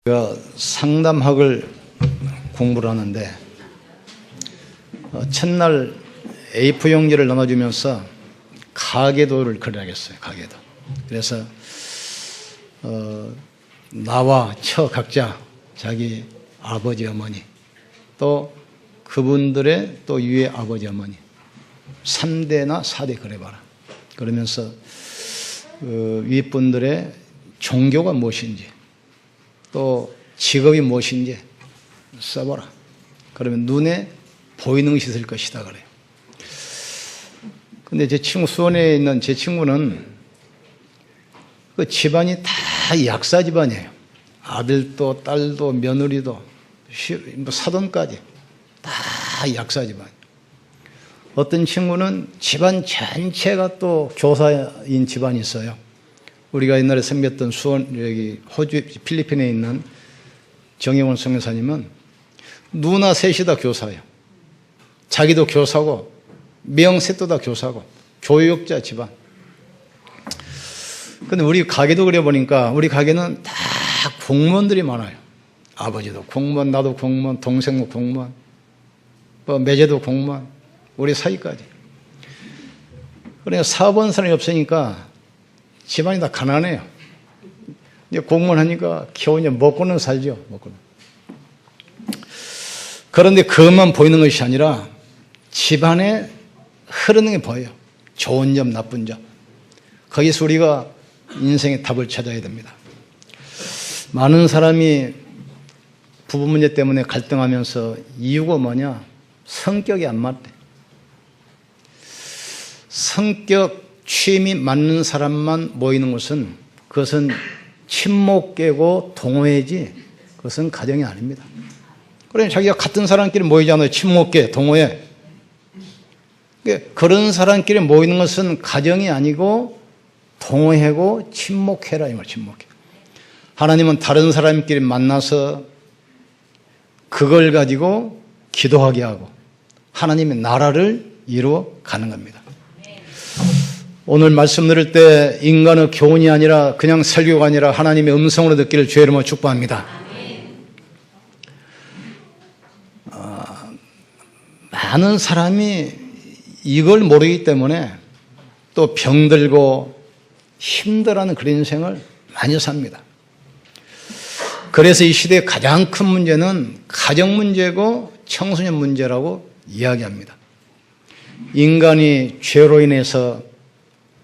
제가 상담학을 공부를 하는데 첫날 A4 용지를 나눠주면서 가계도를 그려야겠어요. 가계도. 그래서 나와 처 각자 자기 아버지 어머니 또 그분들의 또 위에 아버지 어머니 3대나 4대 그려봐라. 그러면서 윗분들의 종교가 무엇인지 또 직업이 무엇인지 써보라. 그러면 눈에 보이는 것이 있을 것이다 그래요. 근데 제 친구, 수원에 있는 제 친구는 그 집안이 다 약사 집안이에요. 아들도 딸도 며느리도 사돈까지 다 약사 집안. 어떤 친구는 집안 전체가 또 교사인 집안이 있어요. 우리가 옛날에 섬겼던 수원, 여기 호주, 필리핀에 있는 정영원 선교사님은 누나 셋이 다 교사예요. 자기도 교사고, 명셋도 다 교사고, 교육자 집안. 근데 우리 가게도 그려보니까 우리 가게는 다 공무원들이 많아요. 아버지도 공무원, 나도 공무원, 동생도 공무원, 매제도 공무원, 우리 사이까지. 그러니까 사업하는 사람이 없으니까 집안이 다 가난해요. 이제 공무원 하니까 겨우 이제 먹고는 살죠. 먹고는. 그런데 그것만 보이는 것이 아니라 집안에 흐르는 게 보여요. 좋은 점, 나쁜 점. 거기서 우리가 인생의 답을 찾아야 됩니다. 많은 사람이 부부 문제 때문에 갈등하면서 이유가 뭐냐? 성격이 안 맞대. 성격 취임이 맞는 사람만 모이는 것은 그것은 친목계고 동호회지 그것은 가정이 아닙니다. 그러니 자기가 같은 사람끼리 모이잖아요. 친목계, 동호회. 그런 사람끼리 모이는 것은 가정이 아니고 동호회고 친목회라 이 말, 친목회. 하나님은 다른 사람끼리 만나서 그걸 가지고 기도하게 하고 하나님의 나라를 이루어 가는 겁니다. 오늘 말씀 들을 때 인간의 교훈이 아니라 그냥 설교가 아니라 하나님의 음성으로 듣기를 주의 이름으로 축복합니다. 많은 사람이 이걸 모르기 때문에 또 병들고 힘들어하는 그런 인생을 많이 삽니다. 그래서 이 시대의 가장 큰 문제는 가정 문제고 청소년 문제라고 이야기합니다. 인간이 죄로 인해서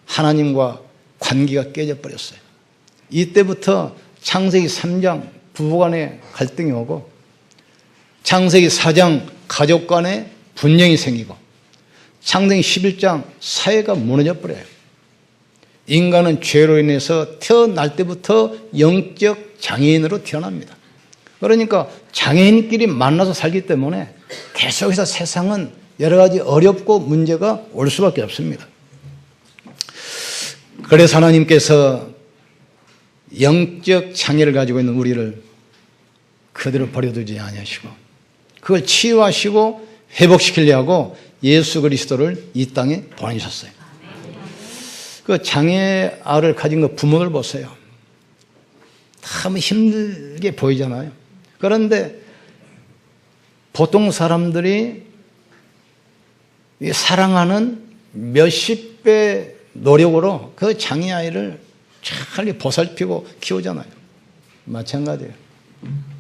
하나님과 관계가 깨져버렸어요. 이때부터 창세기 3장 부부간에 갈등이 오고 창세기 4장 가족 간에 분쟁이 생기고 창세기 11장 사회가 무너져버려요. 인간은 죄로 인해서 태어날 때부터 영적 장애인으로 태어납니다. 그러니까 장애인끼리 만나서 살기 때문에 계속해서 세상은 여러 가지 어렵고 문제가 올 수밖에 없습니다. 그래서 하나님께서 영적 장애를 가지고 있는 우리를 그대로 버려두지 아니하시고 그걸 치유하시고 회복시키려고 예수 그리스도를 이 땅에 보내셨어요. 그 장애아를 가진 그 부모를 보세요. 참 힘들게 보이잖아요. 그런데 보통 사람들이 사랑하는 몇십 배 노력으로 그 장애아이를 잘 보살피고 키우잖아요. 마찬가지예요.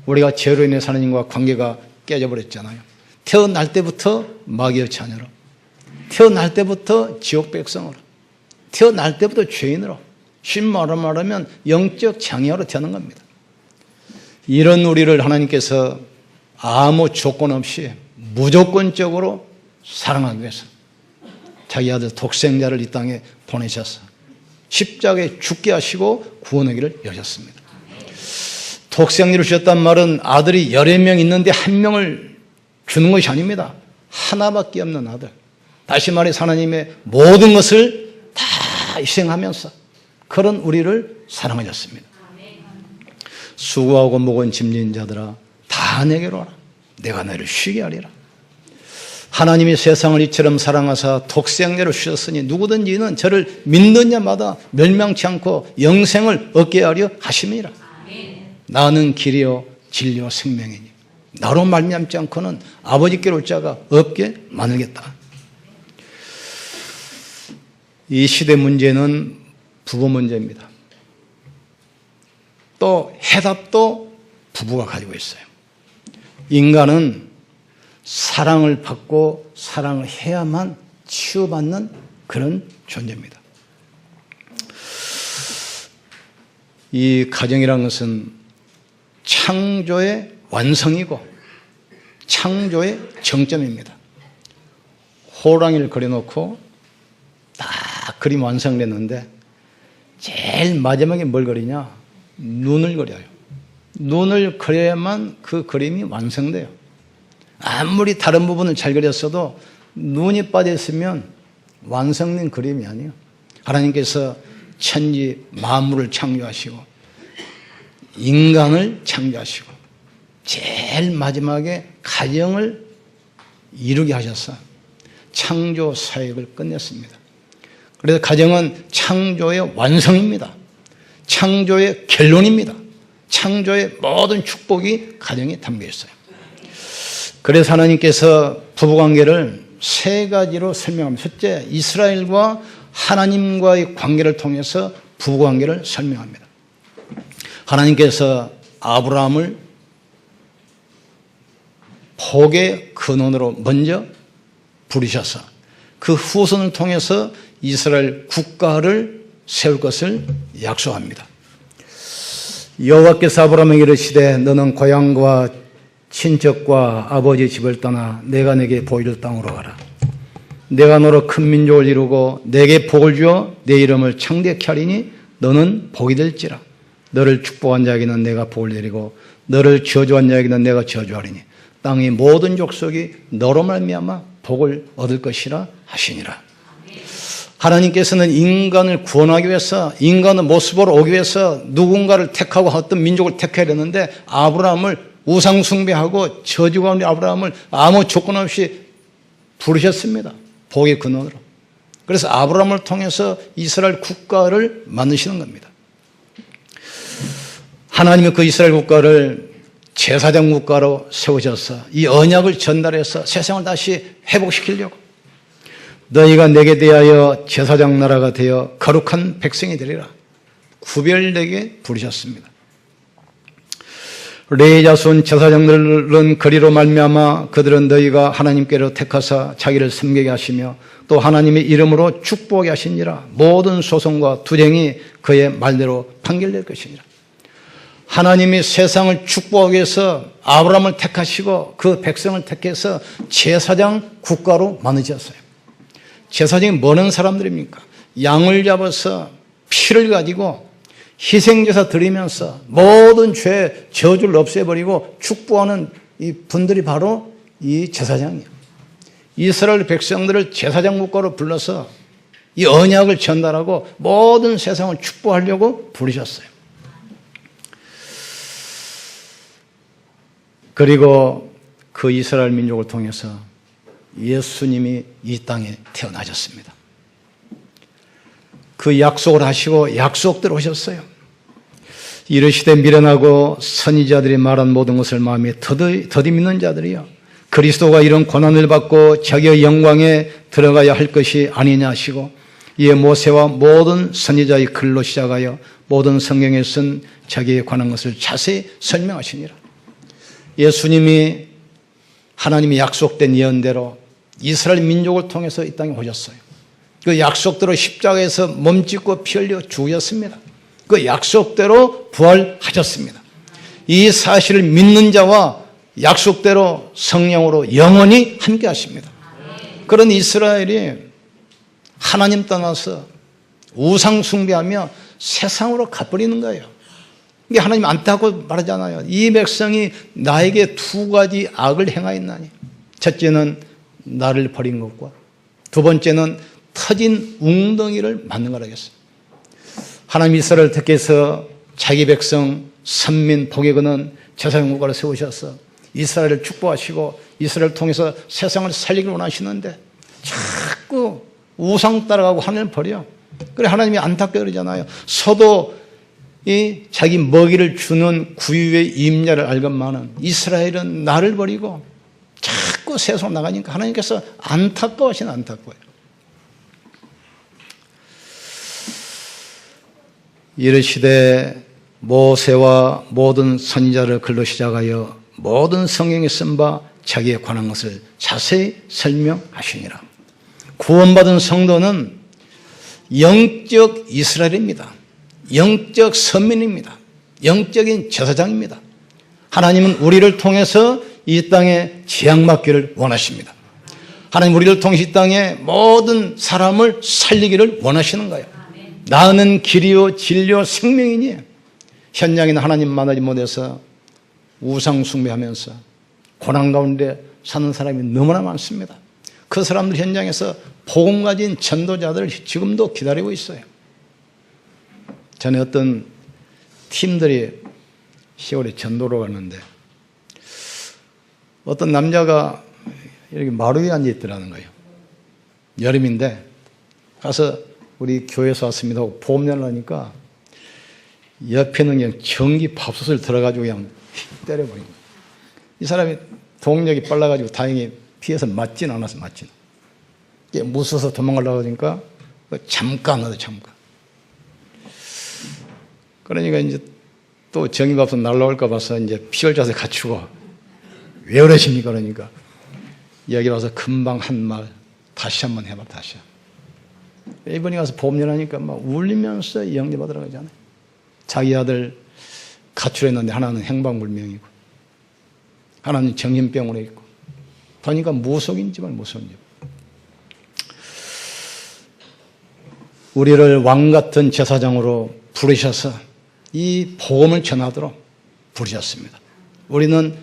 우리가 죄로 인해 하나님과 관계가 깨져버렸잖아요. 태어날 때부터 마귀의 자녀로, 태어날 때부터 지옥 백성으로, 태어날 때부터 죄인으로, 쉬운 말로 말하면 영적 장애아로 태어난 겁니다. 이런 우리를 하나님께서 아무 조건 없이 무조건적으로 사랑하기 위해서 자기 아들 독생자를 이 땅에 보내셔서 십자가에 죽게 하시고 구원의 길을 여셨습니다. 독생자를 주셨단 말은 아들이 여러 명 있는데 한 명을 주는 것이 아닙니다. 하나밖에 없는 아들. 다시 말해서 하나님의 모든 것을 다 희생하면서 그런 우리를 사랑하셨습니다. 수고하고 무거운 짐진 자들아 다 내게로 와라. 내가 너를 쉬게 하리라. 하나님이 세상을 이처럼 사랑하사 독생자를 주셨으니 누구든지 이는 저를 믿는 자마다 멸망치 않고 영생을 얻게 하려 하심이라. 나는 길이요 진리요 생명이니 나로 말미암지 않고는 아버지께 올 자가 없게 만들겠다. 이 시대 문제는 부부 문제입니다. 또 해답도 부부가 가지고 있어요. 인간은 사랑을 받고 사랑을 해야만 치유받는 그런 존재입니다. 이 가정이라는 것은 창조의 완성이고 창조의 정점입니다. 호랑이를 그려놓고 딱 그림 완성됐는데 제일 마지막에 뭘 그리냐? 눈을 그려요. 눈을 그려야만 그 그림이 완성돼요. 아무리 다른 부분을 잘 그렸어도 눈이 빠져 있으면 완성된 그림이 아니에요. 하나님께서 천지 만물을 창조하시고 인간을 창조하시고 제일 마지막에 가정을 이루게 하셔서 창조 사역을 끝냈습니다. 그래서 가정은 창조의 완성입니다. 창조의 결론입니다. 창조의 모든 축복이 가정에 담겨 있어요. 그래서 하나님께서 부부관계를 세 가지로 설명합니다. 첫째, 이스라엘과 하나님과의 관계를 통해서 부부관계를 설명합니다. 하나님께서 아브라함을 복의 근원으로 먼저 부르셔서 그 후손을 통해서 이스라엘 국가를 세울 것을 약속합니다. 여호와께서 아브라함에게 이르시되 너는 고향과 친척과 아버지 집을 떠나 내가 내게 보여줄 땅으로 가라. 내가 너로 큰 민족을 이루고 내게 복을 주어 내 이름을 창대케 하리니 너는 복이 될지라. 너를 축복한 자에게는 내가 복을 내리고 너를 저주한 자에게는 내가 저주하리니 땅의 모든 족속이 너로 말미암아 복을 얻을 것이라 하시니라. 하나님께서는 인간을 구원하기 위해서 인간의 모습으로 오기 위해서 누군가를 택하고 어떤 민족을 택해야 되는데 아브라함을 우상 숭배하고 저주하는 아브라함을 아무 조건 없이 부르셨습니다. 복의 근원으로. 그래서 아브라함을 통해서 이스라엘 국가를 만드시는 겁니다. 하나님은 그 이스라엘 국가를 제사장 국가로 세우셔서 이 언약을 전달해서 세상을 다시 회복시키려고 너희가 내게 대하여 제사장 나라가 되어 거룩한 백성이 되리라 구별되게 부르셨습니다. 레위 자손 제사장들은 그리로 말미암아 그들은 너희가 하나님께로 택하사 자기를 섬기게 하시며 또 하나님의 이름으로 축복하게 하시니라. 모든 소송과 투쟁이 그의 말대로 판결될 것이니라. 하나님이 세상을 축복하기 위해서 아브라함을 택하시고 그 백성을 택해서 제사장 국가로 만드셨어요. 제사장이 뭐는 사람들입니까? 양을 잡아서 피를 가지고 희생제사 드리면서 모든 죄 저주를 없애버리고 축복하는 이 분들이 바로 이 제사장이에요. 이스라엘 백성들을 제사장 국가로 불러서 이 언약을 전달하고 모든 세상을 축복하려고 부르셨어요. 그리고 그 이스라엘 민족을 통해서 예수님이 이 땅에 태어나셨습니다. 그 약속을 하시고 약속대로 오셨어요. 이르시되 미련하고 선지자들이 말한 모든 것을 마음에 더디 믿는 자들이여 그리스도가 이런 고난을 받고 자기의 영광에 들어가야 할 것이 아니냐 하시고 이에 모세와 모든 선지자의 글로 시작하여 모든 성경에 쓴 자기에 관한 것을 자세히 설명하시니라. 예수님이 하나님이 약속된 예언대로 이스라엘 민족을 통해서 이 땅에 오셨어요. 그 약속대로 십자가에서 몸짓고 피 흘려 죽으셨습니다. 그 약속대로 부활하셨습니다. 이 사실을 믿는 자와 약속대로 성령으로 영원히 함께 하십니다. 그런 이스라엘이 하나님 떠나서 우상 숭배하며 세상으로 가버리는 거예요. 이게 하나님 안타고 말하잖아요. 이 백성이 나에게 두 가지 악을 행하였나니 첫째는 나를 버린 것과 두 번째는 터진 웅덩이를 만든 거라 했어요. 하나님 이스라엘을 택해서 자기 백성 선민 복의 근원 제사장 국가를 세우셔서 이스라엘을 축복하시고 이스라엘을 통해서 세상을 살리기를 원하시는데 자꾸 우상 따라가고 하나님을 버려. 그래 하나님이 안타까워 그러잖아요. 서도 이 자기 먹이를 주는 구유의 임자를 알건만은 이스라엘은 나를 버리고 자꾸 세상 나가니까 하나님께서 안타까워하시는 안타까워요. 이르시되 모세와 모든 선지자를 글로 시작하여 모든 성경에 쓴 바 자기에 관한 것을 자세히 설명하시니라. 구원받은 성도는 영적 이스라엘입니다. 영적 선민입니다. 영적인 제사장입니다. 하나님은 우리를 통해서 이 땅에 재앙받기를 원하십니다. 하나님 우리를 통해 이 땅에 모든 사람을 살리기를 원하시는 거예요. 나는 길이요 진리요 생명이니 현장에는 하나님 만나지 못해서 우상 숭배하면서 고난 가운데 사는 사람이 너무나 많습니다. 그 사람들 현장에서 복음 가진 전도자들을 지금도 기다리고 있어요. 전에 어떤 팀들이 시골에 전도로 갔는데 어떤 남자가 이렇게 마루 위에 앉아 있더라는 거예요. 여름인데 가서 우리 교회에서 왔습니다 하고 보험료를 하니까 옆에는 그냥 전기 밥솥을 들어가지고 그냥 때려버린 거예요. 이 사람이 동력이 빨라가지고 다행히 피해서 맞진 않았어, 맞진. 무서워서 도망가려고 하니까 잠깐 하다 잠깐. 그러니까 이제 또 전기밥솥 날라올까 봐서 이제 피혈자세 갖추고 왜 그러십니까? 그러니까 여기 와서 금방 한 말 다시 한번 해봐, 다시. 이번에 가서 보험연하니까 막 울리면서 영접받으러 가잖아요. 자기 아들 가출했는데 하나는 행방불명이고 하나는 정신병으로 있고 보니까 무속인지만 무속인지. 우리를 왕같은 제사장으로 부르셔서 이 복음을 전하도록 부르셨습니다. 우리는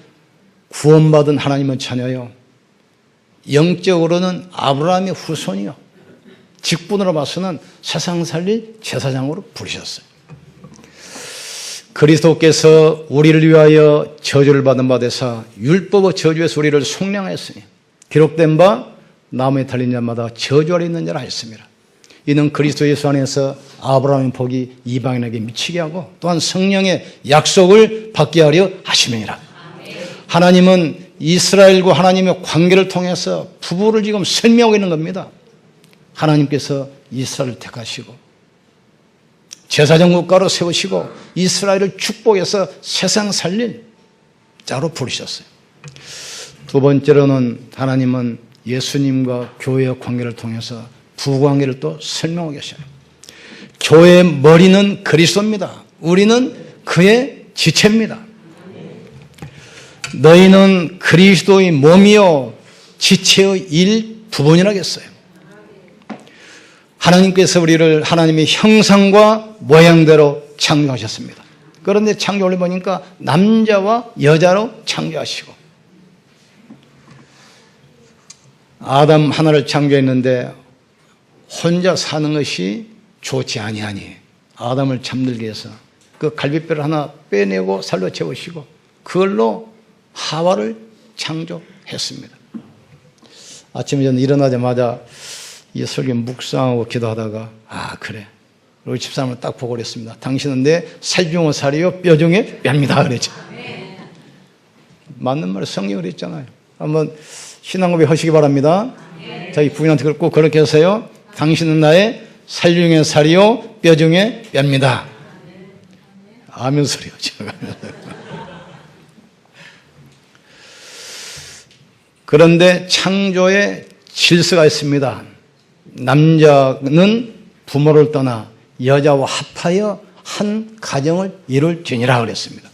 구원받은 하나님의 자녀요, 영적으로는 아브라함의 후손이요, 직분으로 봐서는 세상 살릴 제사장으로 부르셨어요. 그리스도께서 우리를 위하여 저주를 받은 바 되사 율법의 저주에서 우리를 속량하였으니 기록된 바 나무에 달린 자마다 저주 아래 있는 자라 하였습니다. 이는 그리스도 예수 안에서 아브라함의 복이 이방인에게 미치게 하고 또한 성령의 약속을 받게 하려 하심이니라. 하나님은 이스라엘과 하나님의 관계를 통해서 부부를 지금 설명하고 있는 겁니다. 하나님께서 이스라엘을 택하시고 제사장 국가로 세우시고 이스라엘을 축복해서 세상 살릴 자로 부르셨어요. 두 번째로는 하나님은 예수님과 교회의 관계를 통해서 부관계를 또 설명하고 계셔요. 교회의 머리는 그리스도입니다. 우리는 그의 지체입니다. 너희는 그리스도의 몸이요 지체의 일부분이라겠어요. 하나님께서 우리를 하나님의 형상과 모양대로 창조하셨습니다. 그런데 창조를 보니까 남자와 여자로 창조하시고 아담 하나를 창조했는데 혼자 사는 것이 좋지 아니하니 아담을 잠들게 해서 그 갈비뼈를 하나 빼내고 살로 채우시고 그걸로 하와를 창조했습니다. 아침에 저는 일어나자마자 이 설교 묵상하고 기도하다가 그래. 우리 집사람을 딱 보고 그랬습니다. 당신은 내 살 중의 살이요 뼈 중의 뼈입니다. 그랬죠. 맞는 말을 성경이 그랬잖아요. 한번 신앙고백 하시기 바랍니다. 자기 부인한테 꼭 그렇게 하세요. 당신은 나의 살 중의 살이요 뼈 중의 뼈입니다. 아멘 소리요. 그런데 창조의 질서가 있습니다. 남자는 부모를 떠나 여자와 합하여 한 가정을 이룰지니라 그랬습니다.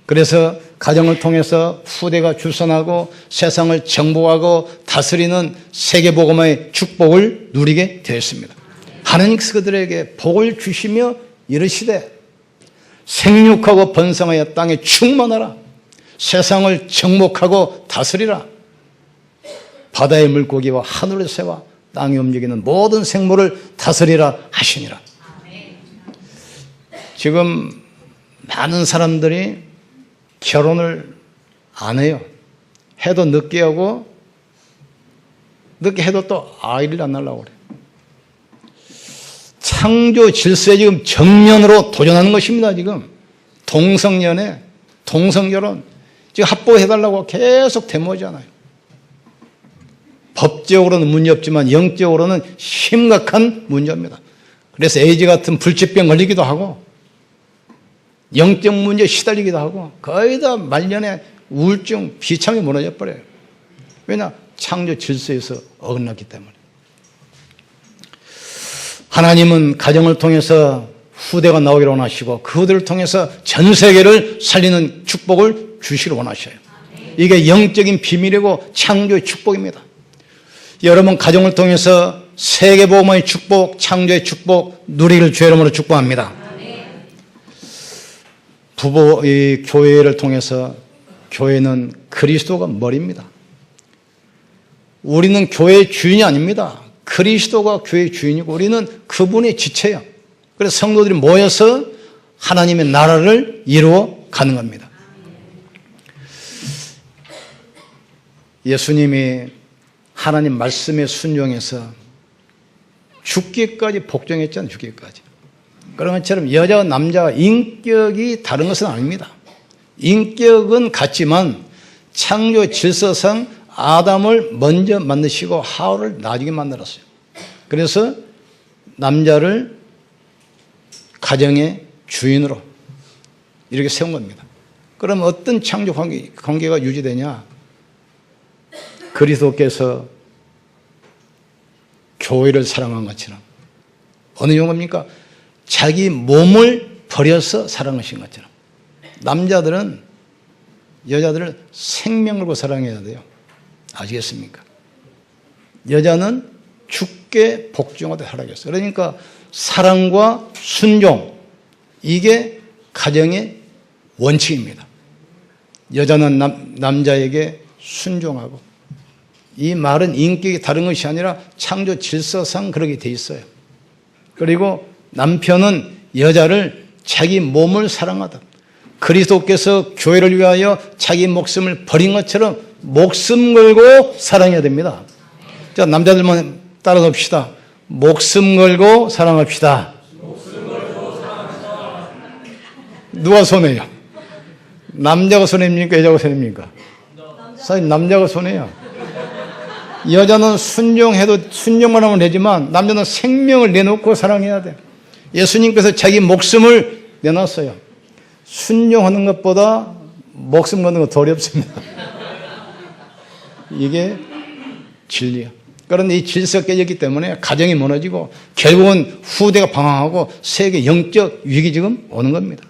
그래서 가정을 통해서 후대가 출산하고 세상을 정복하고 다스리는 세계복음의 축복을 누리게 되었습니다. 하나님께서 그들에게 복을 주시며 이르시되 생육하고 번성하여 땅에 충만하라. 세상을 정복하고 다스리라. 바다의 물고기와 하늘의 새와 땅에 움직이는 모든 생물을 다스리라 하시니라. 지금 많은 사람들이 결혼을 안 해요. 해도 늦게 하고 늦게 해도 또 아이를 안 낳으려고 그래요. 창조 질서에 지금 정면으로 도전하는 것입니다. 지금 동성연애, 동성결혼 지금 합법해달라고 계속 데모하잖아요. 법적으로는 문제 없지만 영적으로는 심각한 문제입니다. 그래서 에이즈 같은 불치병 걸리기도 하고 영적 문제에 시달리기도 하고 거의 다 말년에 우울증, 비참이 무너져 버려요. 왜냐? 창조 질서에서 어긋났기 때문에. 하나님은 가정을 통해서 후대가 나오기를 원하시고 그 후대를 통해서 전 세계를 살리는 축복을 주시기를 원하셔요. 이게 영적인 비밀이고 창조의 축복입니다. 여러분 가정을 통해서 세계복음의 축복, 창조의 축복 누리기를 주의 이름으로 축복합니다. 이 교회를 통해서 교회는 그리스도가 머리입니다. 우리는 교회의 주인이 아닙니다. 그리스도가 교회의 주인이고 우리는 그분의 지체예요. 그래서 성도들이 모여서 하나님의 나라를 이루어 가는 겁니다. 예수님이 하나님 말씀에 순종해서 죽기까지 복종했잖아요. 죽기까지. 그런 것처럼 여자와 남자가 인격이 다른 것은 아닙니다. 인격은 같지만 창조 질서상 아담을 먼저 만드시고 하와를 나중에 만들었어요. 그래서 남자를 가정의 주인으로 이렇게 세운 겁니다. 그럼 어떤 창조 관계가 유지되냐? 그리스도께서 교회를 사랑한 것처럼 어느 정도입니까? 자기 몸을 버려서 사랑하신 것처럼 남자들은 여자들을 생명 걸고 사랑해야 돼요. 아시겠습니까? 여자는 죽게 복종하되 살아겠어요. 그러니까 사랑과 순종 이게 가정의 원칙입니다. 여자는 남자에게 순종하고 이 말은 인격이 다른 것이 아니라 창조 질서상 그렇게 돼 있어요. 그리고 남편은 여자를 자기 몸을 사랑하다. 그리스도께서 교회를 위하여 자기 목숨을 버린 것처럼 목숨 걸고 사랑해야 됩니다. 자, 남자들만 따라서 봅시다. 목숨 걸고 사랑합시다. 누가 손해요? 남자가 손해입니까? 여자가 손해입니까? 사실 남자가 손해요. 여자는 순종만 하면 되지만 남자는 생명을 내놓고 사랑해야 돼. 예수님께서 자기 목숨을 내놨어요. 순종하는 것보다 목숨 거는 거 더 어렵습니다. 이게 진리야. 그런데 이 질서가 깨졌기 때문에 가정이 무너지고 결국은 후대가 방황하고 세계 영적 위기 지금 오는 겁니다.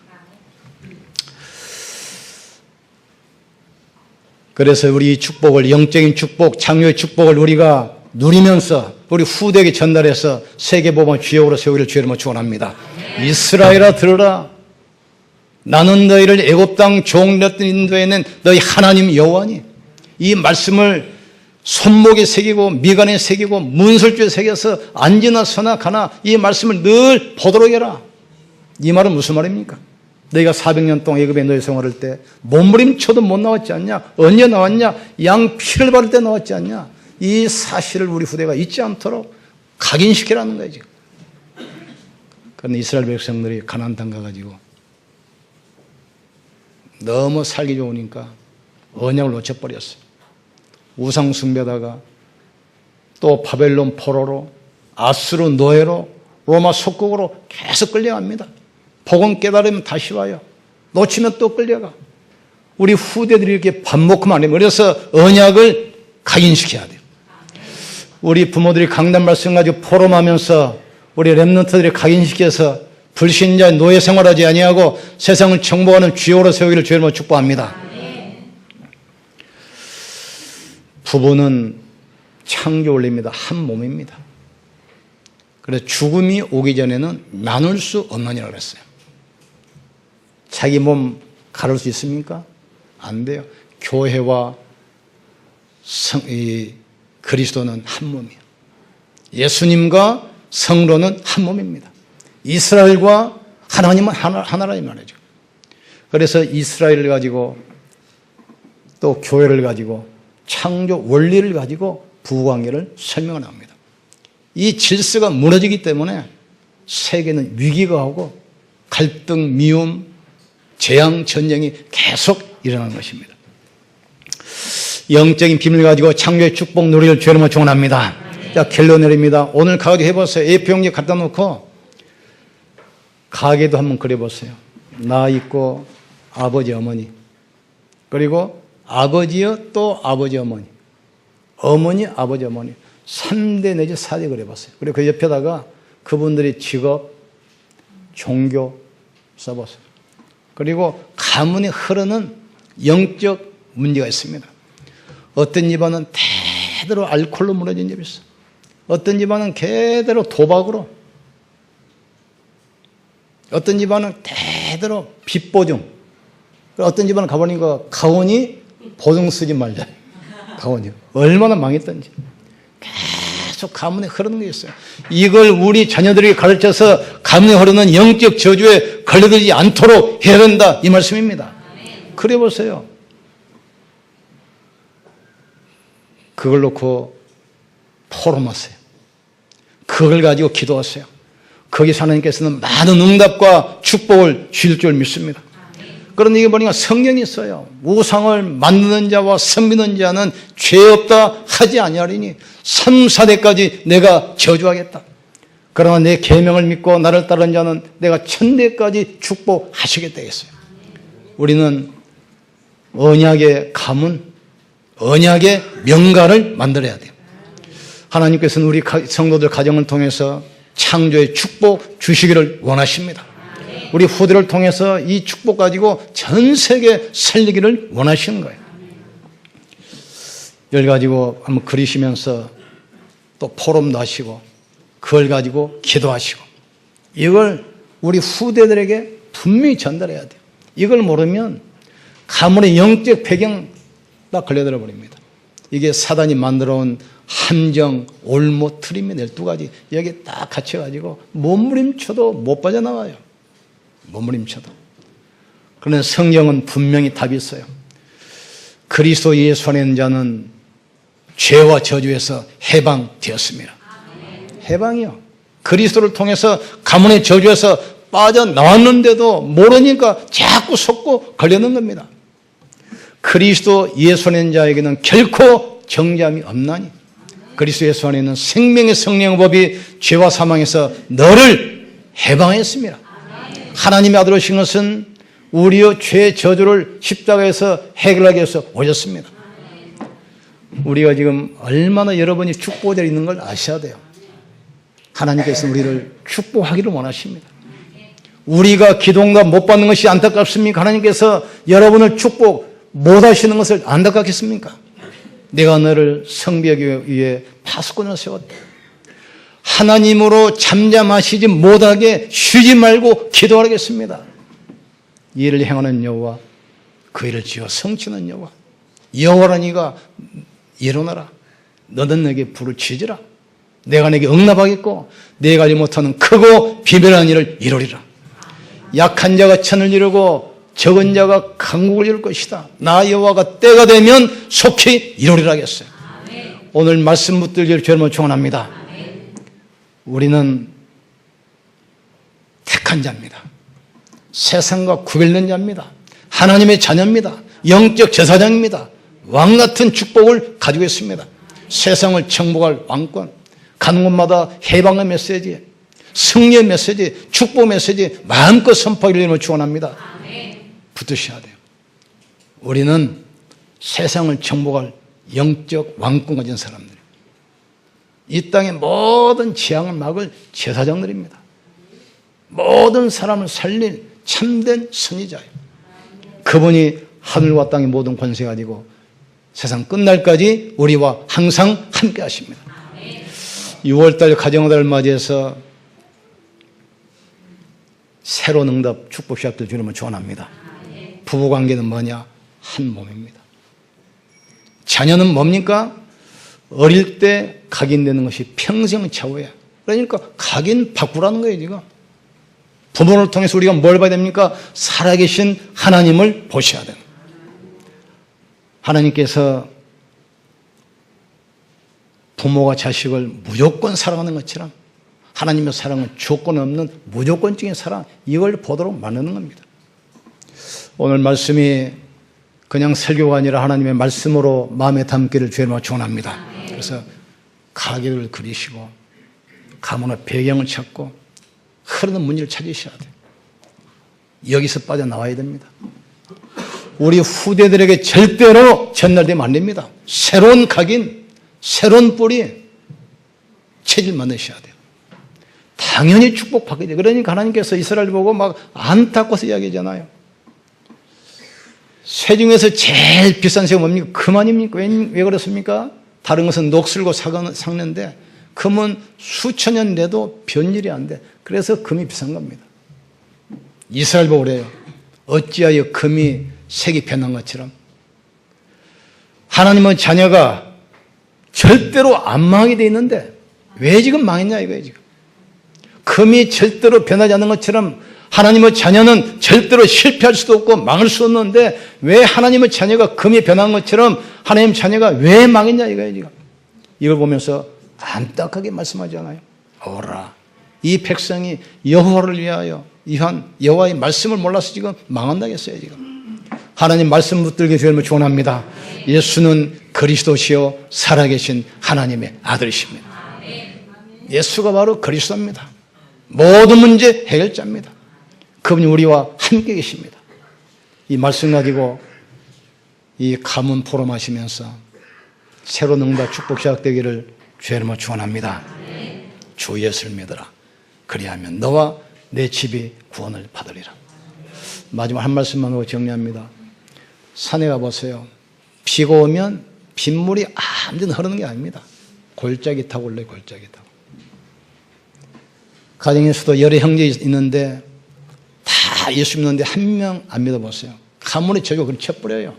그래서 우리 이 축복을, 영적인 축복, 창조의 축복을 우리가 누리면서 우리 후대에게 전달해서 세계복음의 주역으로 세우기를 주의 이름으로 축원합니다. 이스라엘아 들으라. 나는 너희를 애굽 땅 종되었던 인도에는 너희 하나님 여호와니. 이 말씀을 손목에 새기고 미간에 새기고 문설주에 새겨서 앉으나 서나 가나 이 말씀을 늘 보도록 해라. 이 말은 무슨 말입니까? 너희가 400년 동안 애굽에 너희 생활할 때 몸부림쳐도 못 나왔지 않냐? 언제 나왔냐? 양 피를 바를 때 나왔지 않냐? 이 사실을 우리 후대가 잊지 않도록 각인시키라는 거예요 지금. 그런데 이스라엘 백성들이 가나안 땅 가가지고 너무 살기 좋으니까 언약을 놓쳐버렸어요. 우상 숭배다가 또 바벨론 포로로 아수르 노예로 로마 속국으로 계속 끌려갑니다. 복음 깨달으면 다시 와요. 놓치면 또 끌려가. 우리 후대들이 이렇게 반복하면 안 돼요. 그래서 언약을 각인시켜야 돼요. 우리 부모들이 강단 말씀 가지고 포럼하면서 우리 렘넌트들이 각인시켜서 불신자의 노예 생활하지 아니하고 세상을 정복하는 주역으로 세우기를 주의 이름으로 축복합니다. 부부는 창조 원리입니다. 한 몸입니다. 그래서 죽음이 오기 전에는 나눌 수 없느니라고 그랬어요. 자기 몸 가를 수 있습니까? 안 돼요. 교회와 그리스도는 한 몸이에요. 예수님과 성도는 한 몸입니다. 이스라엘과 하나님은 하나라 이 말이죠. 그래서 이스라엘을 가지고 또 교회를 가지고 창조 원리를 가지고 부부관계를 설명을 합니다. 이 질서가 무너지기 때문에 세계는 위기가 오고 갈등, 미움, 재앙, 전쟁이 계속 일어나는 것입니다. 영적인 비밀을 가지고 창조의 축복 누리를 주의 이름으로 축원합니다. 자, 결론 내립니다. 오늘 가가지고 해보세요. A4용지 갖다 놓고 가게도 한번 그려보세요. 나 있고 아버지, 어머니, 그리고 아버지여 또 아버지, 어머니, 어머니, 아버지, 어머니 3대 내지 4대 그려보세요. 그리고 그 옆에다가 그분들의 직업, 종교 써보세요. 그리고 가문에 흐르는 영적 문제가 있습니다. 어떤 집안은 대대로 알코올로 무너진 집이 있어. 어떤 집안은 대대로 도박으로, 어떤 집안은 대대로 빚보증, 어떤 집안은 가보니까 가훈이 보증 쓰지 말자. 가훈이 얼마나 망했던지. 계속 가문에 흐르는 게 있어요. 이걸 우리 자녀들이 가르쳐서 가문에 흐르는 영적 저주에 걸려들지 않도록 해야 된다, 이 말씀입니다. 그래 보세요. 그걸 놓고 포럼하세요. 그걸 가지고 기도하세요. 거기서 하나님께서는 많은 응답과 축복을 주실 줄 믿습니다. 그런데 이게 보니까 성경이 있어요. 우상을 만드는 자와 섬기는 자는 죄 없다 하지 아니하리니 3, 4대까지 내가 저주하겠다. 그러나 내 계명을 믿고 나를 따르는 자는 내가 1000대까지 축복하시겠다 했어요. 우리는 언약의 가문, 언약의 명가를 만들어야 돼요. 하나님께서는 우리 성도들 가정을 통해서 창조의 축복 주시기를 원하십니다. 우리 후대를 통해서 이 축복 가지고 전 세계 살리기를 원하시는 거예요. 이걸 가지고 한번 그리시면서 또 포럼도 하시고 그걸 가지고 기도하시고 이걸 우리 후대들에게 분명히 전달해야 돼요. 이걸 모르면 가문의 영적 배경 다 걸려들어 버립니다. 이게 사단이 만들어온 함정, 올무, 틀림의 12가지 여기 딱 갇혀가지고 몸부림쳐도 못 빠져나와요. 몸부림쳐도. 그런데 성경은 분명히 답이 있어요. 그리스도 예수 안에 있는 자는 죄와 저주에서 해방되었습니다. 해방이요. 그리스도를 통해서 가문의 저주에서 빠져나왔는데도 모르니까 자꾸 속고 걸려는 겁니다. 그리스도 예수 안에 있는 자에게는 결코 정죄함이 없나니 그리스도 예수 안에 있는 생명의 성령의 법이 죄와 사망에서 너를 해방했습니다. 하나님의 아들 오신 것은 우리의 죄 저주를 십자가에서 해결하기 위해서 오셨습니다. 우리가 지금 얼마나 여러분이 축복되어 있는 걸 아셔야 돼요. 하나님께서 우리를 축복하기를 원하십니다. 우리가 기도응답 못 받는 것이 안타깝습니까? 하나님께서 여러분을 축복 못 하시는 것을 안타깝겠습니까? 내가 너를 성비하기 위해 파수꾼을 세웠다. 하나님으로 잠잠하시지 못하게 쉬지 말고 기도하겠습니다. 이 일을 행하는 여호와, 그 일을 지어 성취하는 여호와, 여호와라 네가 일어나라. 너는 내게 불을 지지라. 내가 내게 응답하겠고 내가 알지 못하는 크고 비밀한 일을 이루리라. 약한 자가 천을 이루고 적은 자가 강국을 이룰 것이다. 나 여호와가 때가 되면 속히 이루리라 하겠어요. 오늘 말씀 붙들기를 주님으로 축원합니다. 우리는 택한 자입니다. 세상과 구별된 자입니다. 하나님의 자녀입니다. 영적 제사장입니다. 왕 같은 축복을 가지고 있습니다. 세상을 정복할 왕권, 가는 곳마다 해방의 메시지, 승리의 메시지, 축복 메시지 마음껏 선포하기를 축원합니다. 붙으셔야 돼요. 우리는 세상을 정복할 영적 왕권 가진 사람들, 이 땅의 모든 재앙을 막을 제사장들입니다. 모든 사람을 살릴 참된 선지자예요. 그분이 하늘과 땅의 모든 권세 가지고 세상 끝날까지 우리와 항상 함께 하십니다. 6월달 가정의달을 맞이해서 새로운 응답 축복 시작될 주님을 축원합니다. 부부관계는 뭐냐? 한 몸입니다. 자녀는 뭡니까? 어릴 때 각인되는 것이 평생 차후야. 그러니까 각인 바꾸라는 거예요, 지금. 부모를 통해서 우리가 뭘 봐야 됩니까? 살아계신 하나님을 보셔야 돼요. 하나님께서 부모가 자식을 무조건 사랑하는 것처럼 하나님의 사랑은 조건 없는 무조건적인 사랑, 이걸 보도록 만드는 겁니다. 오늘 말씀이 그냥 설교가 아니라 하나님의 말씀으로 마음에 담기를 주님으로 축원합니다. 그래서 가격을 그리시고 가문의 배경을 찾고 흐르는 문제를 찾으셔야 돼요. 여기서 빠져나와야 됩니다. 우리 후대들에게 절대로 전달되면 안 됩니다. 새로운 각인, 새로운 뿌리 체질 만드셔야 돼요. 당연히 축복받게 돼요. 그러니까 하나님께서 이스라엘 보고 막 안타까워서 이야기하잖아요. 새 중에서 제일 비싼 새가 뭡니까? 금 아닙니까? 왜 그렇습니까? 다른 것은 녹슬고 삭는데 금은 수천 년 돼도 변질이 안 돼. 그래서 금이 비싼 겁니다. 이스라엘 보고 그래요. 어찌하여 금이 색이 변한 것처럼 하나님의 자녀가 절대로 안 망하게 돼 있는데 왜 지금 망했냐 이거예요. 지금 금이 절대로 변하지 않는 것처럼 하나님의 자녀는 절대로 실패할 수도 없고 망할 수 없는데 왜 하나님의 자녀가 금이 변한 것처럼 하나님 자녀가 왜 망했냐 이거예요. 지금 이걸 보면서 안타깝게 말씀하잖아요. 오라, 이 백성이 여호와를 위하여 이한 여호와의 말씀을 몰라서 지금 망한다겠어요. 지금 하나님 말씀 붙들게 주님을 축원합니다. 예수는 그리스도시요 살아계신 하나님의 아들이십니다. 예수가 바로 그리스도입니다. 모든 문제 해결자입니다. 그분이 우리와 함께 계십니다. 이 말씀 가지고 이 가문 포럼하시면서 새로운 응답 축복 시작되기를 주의 이름으로 축원합니다. 주 예수를 믿어라. 그리하면 너와 내 집이 구원을 받으리라. 마지막 한 말씀만 하고 정리합니다. 산에 가보세요. 비가 오면 빗물이 아무데나 흐르는 게 아닙니다. 골짜기 타고 올라요. 골짜기 타고. 가정에서도 여러 형제 있는데 다 예수 믿는데 한 명 안 믿어보세요. 가문의 저주가 그걸 쳐버려요.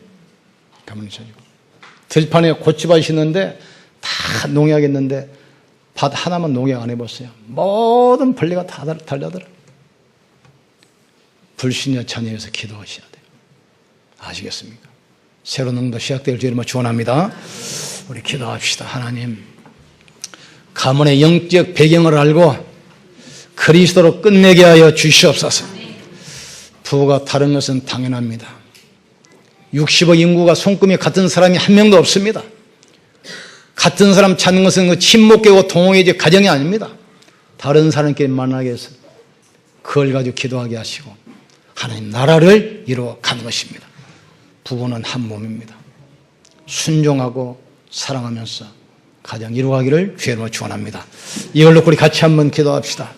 가문의 저주가. 들판에 고추밭이 있는데 다 농약했는데 밭 하나만 농약 안 해보세요. 모든 벌레가 다 달려들어요. 불신여 자녀에서 기도하셔야 돼요. 아시겠습니까? 새로운 응답 시작될 주님을 축원합니다. 우리 기도합시다. 하나님, 가문의 영적 배경을 알고 그리스도로 끝내게 하여 주시옵소서. 부부가 다른 것은 당연합니다. 60억 인구가 손금이 같은 사람이 한 명도 없습니다. 같은 사람 찾는 것은 그 친목계고 동호회적 가정이 아닙니다. 다른 사람끼리 만나게 해서 그걸 가지고 기도하게 하시고 하나님 나라를 이루어 가는 것입니다. 부부는 한 몸입니다. 순종하고 사랑하면서 가정 이루어가기를 주의 이름으로 축원합니다. 이걸로 우리 같이 한번 기도합시다.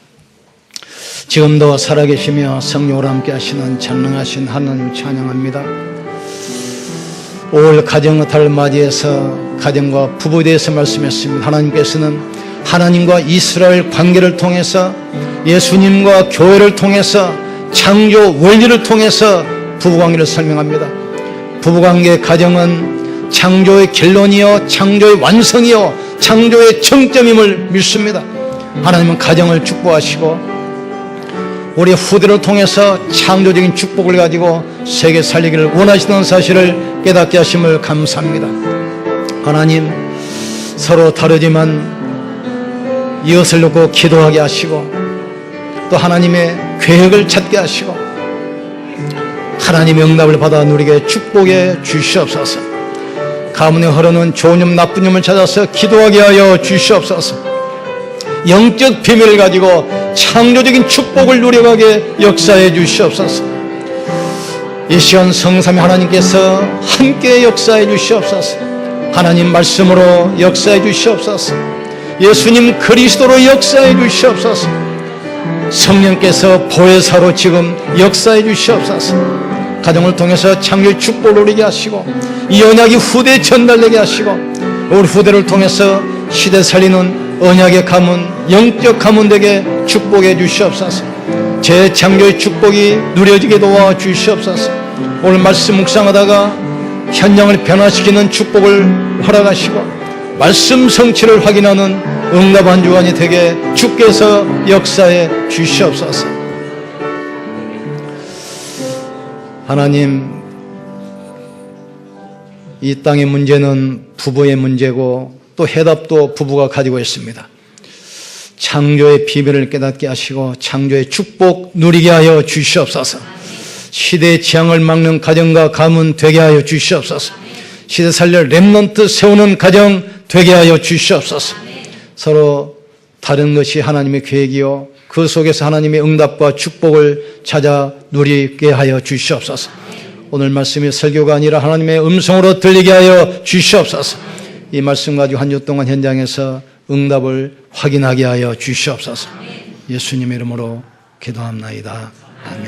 지금도 살아계시며 성령으로 함께 하시는 전능하신 하나님 찬양합니다. 올 가정의 달을 맞이해서 가정과 부부에 대해서 말씀했습니다. 하나님께서는 하나님과 이스라엘 관계를 통해서 예수님과 교회를 통해서 창조 원리를 통해서 부부관계를 설명합니다. 부부관계 가정은 창조의 결론이요 창조의 완성이요 창조의 정점임을 믿습니다. 하나님은 가정을 축복하시고 우리 후대를 통해서 창조적인 축복을 가지고 세계 살리기를 원하시는 사실을 깨닫게 하심을 감사합니다. 하나님, 서로 다르지만 이웃을 놓고 기도하게 하시고 또 하나님의 계획을 찾게 하시고 하나님의 응답을 받아 누리게 축복해 주시옵소서. 가문에 흐르는 좋은 점 나쁜 점을 찾아서 기도하게 하여 주시옵소서. 영적 비밀을 가지고 창조적인 축복을 누려가게 역사해 주시옵소서. 이 시간 성삼위 하나님께서 함께 역사해 주시옵소서. 하나님 말씀으로 역사해 주시옵소서. 예수님 그리스도로 역사해 주시옵소서. 성령께서 보혜사로 지금 역사해 주시옵소서. 가정을 통해서 창조의 축복을 누리게 하시고 이 언약이 후대에 전달되게 하시고 우리 후대를 통해서 시대 살리는 언약의 가문, 영적 가문 되게 축복해 주시옵소서. 재창조의 축복이 누려지게 도와 주시옵소서. 오늘 말씀 묵상하다가 현장을 변화시키는 축복을 허락하시고 말씀 성취를 확인하는 응답한 주간이 되게 주께서 역사해 주시옵소서. 하나님, 이 땅의 문제는 부부의 문제고 또 해답도 부부가 가지고 있습니다. 창조의 비밀을 깨닫게 하시고 창조의 축복 누리게 하여 주시옵소서. 시대의 재앙을 막는 가정과 가문 되게 하여 주시옵소서. 시대 살릴 렘넌트 세우는 가정 되게 하여 주시옵소서. 서로 다른 것이 하나님의 계획이요 그 속에서 하나님의 응답과 축복을 찾아 누리게 하여 주시옵소서. 오늘 말씀이 설교가 아니라 하나님의 음성으로 들리게 하여 주시옵소서. 이 말씀 가지고 한 주 동안 현장에서 응답을 확인하게 하여 주시옵소서. 예수님의 이름으로 기도합나이다. 아멘.